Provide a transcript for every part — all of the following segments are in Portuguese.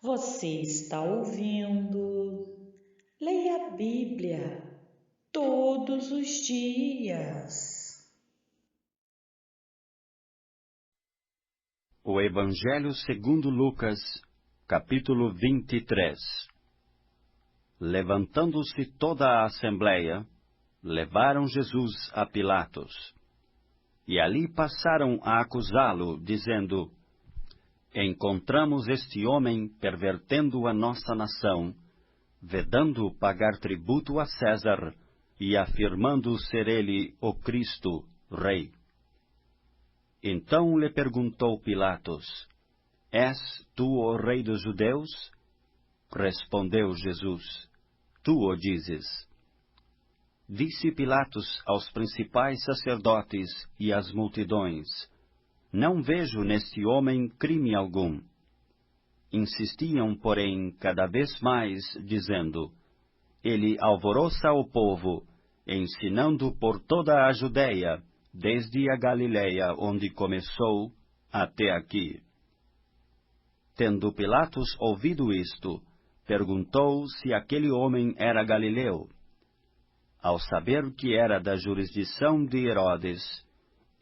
Você está ouvindo? Leia a Bíblia todos os dias. O Evangelho segundo Lucas, capítulo 23. Levantando-se toda a assembleia, levaram Jesus a Pilatos. E ali passaram a acusá-lo, dizendo: Encontramos este homem pervertendo a nossa nação, vedando pagar tributo a César e afirmando ser ele o Cristo, Rei. Então lhe perguntou Pilatos: És tu o Rei dos Judeus? Respondeu Jesus: Tu o dizes. Disse Pilatos aos principais sacerdotes e às multidões: Não vejo neste homem crime algum. Insistiam, porém, cada vez mais, dizendo: Ele alvoroça o povo, ensinando por toda a Judeia, desde a Galileia, onde começou, até aqui. Tendo Pilatos ouvido isto, perguntou se aquele homem era galileu. Ao saber que era da jurisdição de Herodes,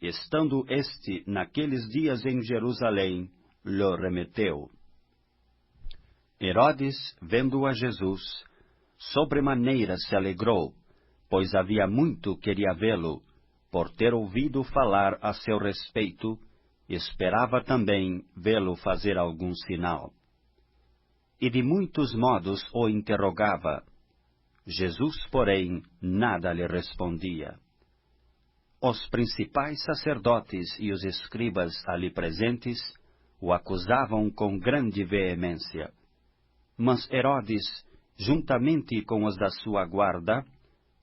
estando este naqueles dias em Jerusalém, lhe remeteu. Herodes, vendo a Jesus, sobremaneira se alegrou, pois havia muito queria vê-lo, por ter ouvido falar a seu respeito, esperava também vê-lo fazer algum sinal. E de muitos modos o interrogava. Jesus, porém, nada lhe respondia. Os principais sacerdotes e os escribas ali presentes o acusavam com grande veemência. Mas Herodes, juntamente com os da sua guarda,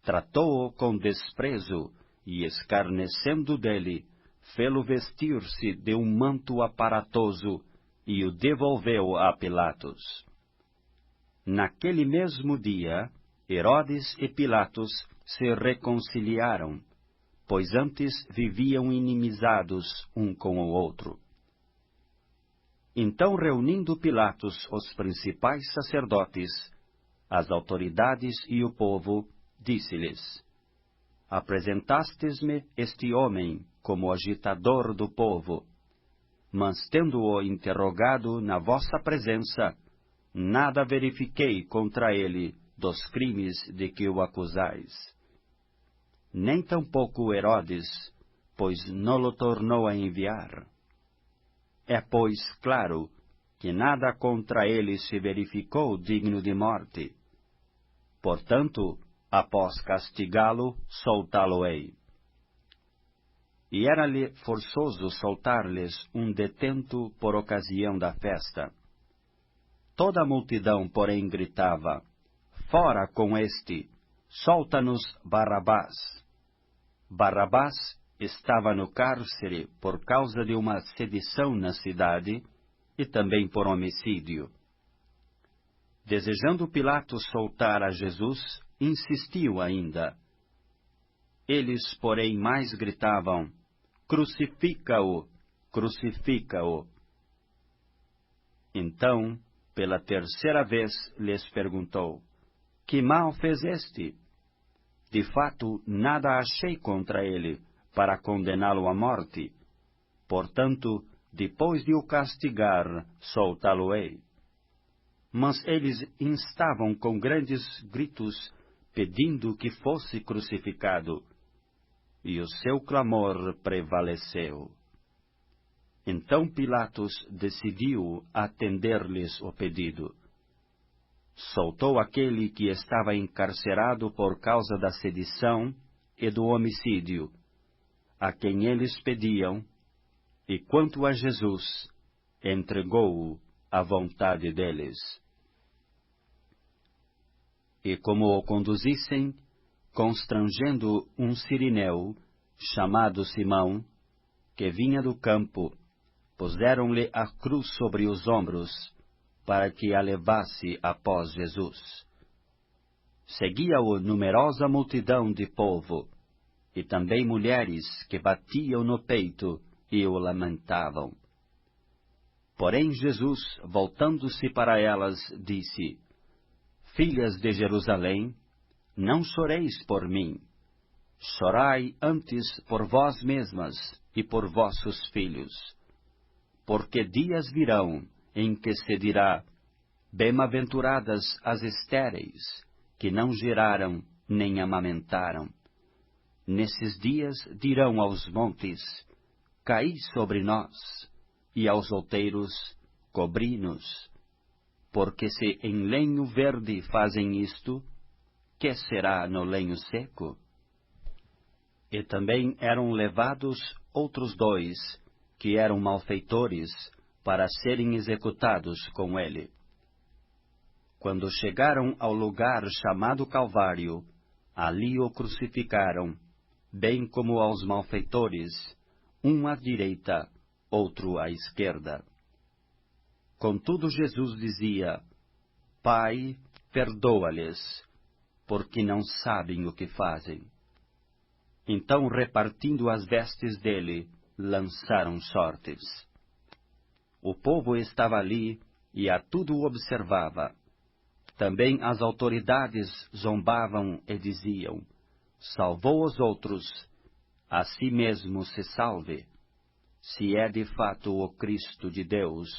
tratou-o com desprezo e, escarnecendo dele, fê-lo vestir-se de um manto aparatoso e o devolveu a Pilatos. Naquele mesmo dia, Herodes e Pilatos se reconciliaram, pois antes viviam inimizados um com o outro. Então, reunindo Pilatos os principais sacerdotes, as autoridades e o povo, disse-lhes: Apresentastes-me este homem como agitador do povo, mas tendo-o interrogado na vossa presença, nada verifiquei contra ele dos crimes de que o acusais. Nem tampouco Herodes, pois não o tornou a enviar. É, pois, claro que nada contra ele se verificou digno de morte. Portanto, após castigá-lo, soltá-lo-ei. E era-lhe forçoso soltar-lhes um detento por ocasião da festa. Toda a multidão, porém, gritava: Fora com este! Solta-nos Barrabás! Barrabás estava no cárcere por causa de uma sedição na cidade e também por homicídio. Desejando Pilatos soltar a Jesus, insistiu ainda. Eles, porém, mais gritavam: Crucifica-o! Crucifica-o! Então, pela terceira vez, lhes perguntou: Que mal fez este? De fato, nada achei contra ele, para condená-lo à morte. Portanto, depois de o castigar, soltá-lo-ei. Mas eles instavam com grandes gritos, pedindo que fosse crucificado. E o seu clamor prevaleceu. Então Pilatos decidiu atender-lhes o pedido. Soltou aquele que estava encarcerado por causa da sedição e do homicídio, a quem eles pediam, e quanto a Jesus, entregou-o à vontade deles. E como o conduzissem, constrangendo um sirineu, chamado Simão, que vinha do campo, puseram-lhe a cruz sobre os ombros, para que a levasse após Jesus. Seguia-o numerosa multidão de povo, e também mulheres que batiam no peito e o lamentavam. Porém Jesus, voltando-se para elas, disse: Filhas de Jerusalém, não choreis por mim. Chorai antes por vós mesmas e por vossos filhos. Porque dias virão em que se dirá: Bem-aventuradas as estéreis, que não geraram nem amamentaram. Nesses dias dirão aos montes: Caí sobre nós, e aos outeiros: Cobri-nos. Porque se em lenho verde fazem isto, que será no lenho seco? E também eram levados outros 2, que eram malfeitores, para serem executados com ele. Quando chegaram ao lugar chamado Calvário, ali o crucificaram, bem como aos malfeitores, um à direita, outro à esquerda. Contudo Jesus dizia: Pai, perdoa-lhes, porque não sabem o que fazem. Então, repartindo as vestes dele, lançaram sortes. O povo estava ali e a tudo observava. Também as autoridades zombavam e diziam: Salvou os outros, a si mesmo se salve, se é de fato o Cristo de Deus,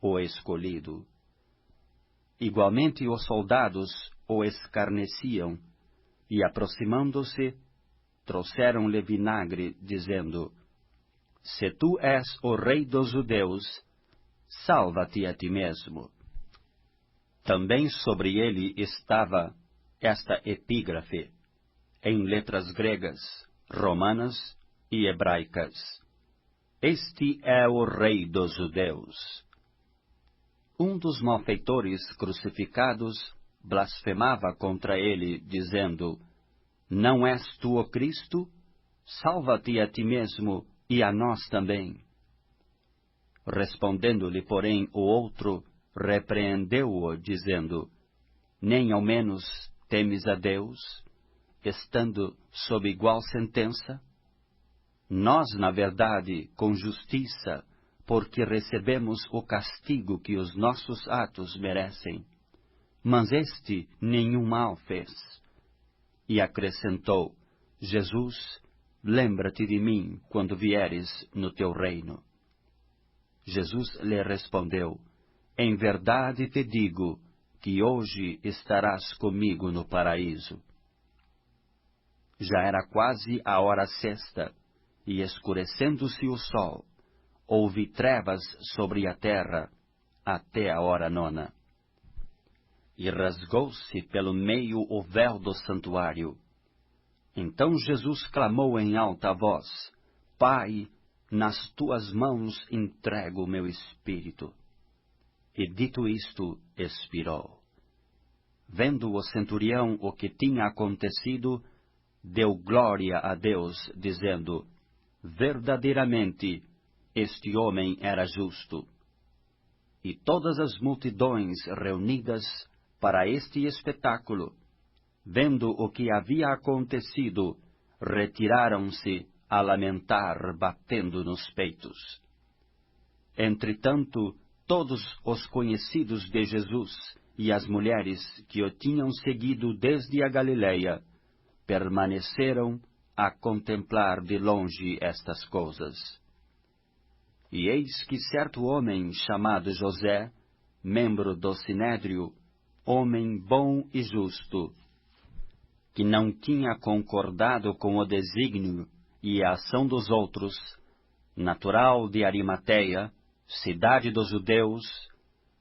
o escolhido. Igualmente os soldados o escarneciam, e aproximando-se, trouxeram-lhe vinagre, dizendo: Se tu és o rei dos judeus, salva-te a ti mesmo. Também sobre ele estava esta epígrafe, em letras gregas, romanas e hebraicas: Este é o rei dos judeus. Um dos malfeitores crucificados blasfemava contra ele, dizendo: Não és tu o Cristo? Salva-te a ti mesmo e a nós também. Respondendo-lhe, porém, o outro, repreendeu-o, dizendo: Nem ao menos temes a Deus, estando sob igual sentença? Nós, na verdade, com justiça, porque recebemos o castigo que os nossos atos merecem. Mas este nenhum mal fez. E acrescentou: Jesus, lembra-te de mim quando vieres no teu reino. Jesus lhe respondeu: Em verdade te digo que hoje estarás comigo no paraíso. Já era quase a hora sexta, e escurecendo-se o sol, houve trevas sobre a terra até a hora nona. E rasgou-se pelo meio o véu do santuário. Então Jesus clamou em alta voz: Pai, nas tuas mãos entrego o meu espírito. E dito isto, expirou. Vendo o centurião o que tinha acontecido, deu glória a Deus, dizendo: Verdadeiramente, este homem era justo. E todas as multidões reunidas para este espetáculo, vendo o que havia acontecido, retiraram-se a lamentar, batendo nos peitos. Entretanto, todos os conhecidos de Jesus e as mulheres que o tinham seguido desde a Galileia permaneceram a contemplar de longe estas coisas. E eis que certo homem chamado José, membro do Sinédrio, homem bom e justo, que não tinha concordado com o desígnio e a ação dos outros, natural de Arimateia, cidade dos judeus,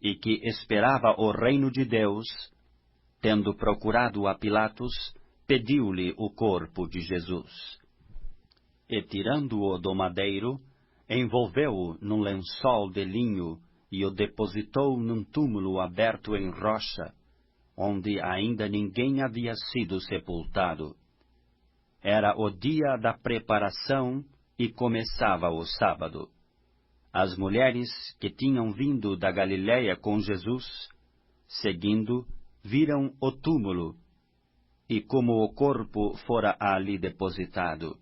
e que esperava o reino de Deus, tendo procurado a Pilatos, pediu-lhe o corpo de Jesus. E tirando-o do madeiro, envolveu-o num lençol de linho e o depositou num túmulo aberto em rocha, onde ainda ninguém havia sido sepultado. Era o dia da preparação e começava o sábado. As mulheres que tinham vindo da Galileia com Jesus, seguindo, viram o túmulo, e como o corpo fora ali depositado.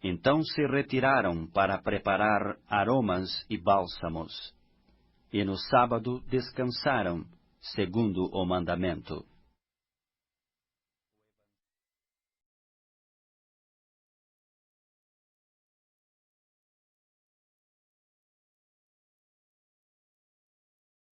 Então se retiraram para preparar aromas e bálsamos. e no sábado descansaram, segundo o mandamento.